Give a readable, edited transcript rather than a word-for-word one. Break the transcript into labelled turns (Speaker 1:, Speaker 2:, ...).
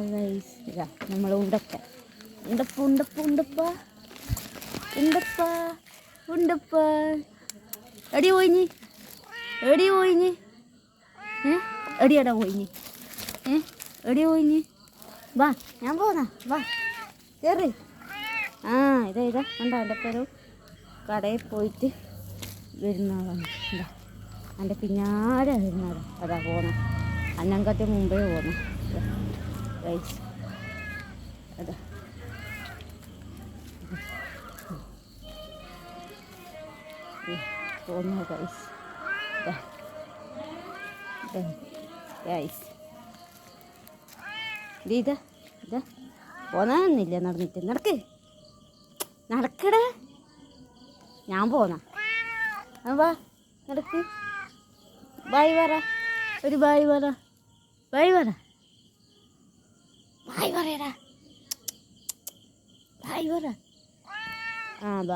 Speaker 1: guys ഇതാ നമ്മൾ ഉണ്ടപ്പ ഉണ്ടപ്പ ഉണ്ടപ്പ ഉണ്ടപ്പ ഉണ്ടപ്പ ഉണ്ടപ്പ എടി പോയിഞ്ഞ് എടി പോയിഞ്ഞ് എടിയടാ പോയിഞ്ഞ് എടി പോയിഞ്ഞ് വാ ഞാൻ പോന്നാ വാ കയറി ആ ഇതാ ഇതാ കണ്ടോ എൻ്റെ പേര് കടയിൽ പോയിട്ട് വരുന്നതാണ് എന്താ എൻ്റെ പിന്നാലെ വരുന്നത് അതാ പോന്ന അന്നങ്കത്തെ മുമ്പേ പോന്ന ഗൈസ് അതാ പോന്ന ഗൈസ് ഗൈസ് ഇതാ ഇതാ പോന്നില്ല നടന്നിട്ട് നടക്ക് നടക്കടേ ഞാൻ പോന്ന വാ നടക്ക് ബായ് പറ ഒരു ബായ് പറ ബായ് പറ ബായ് പറയടാ ബായ് പറ ആ ബായ്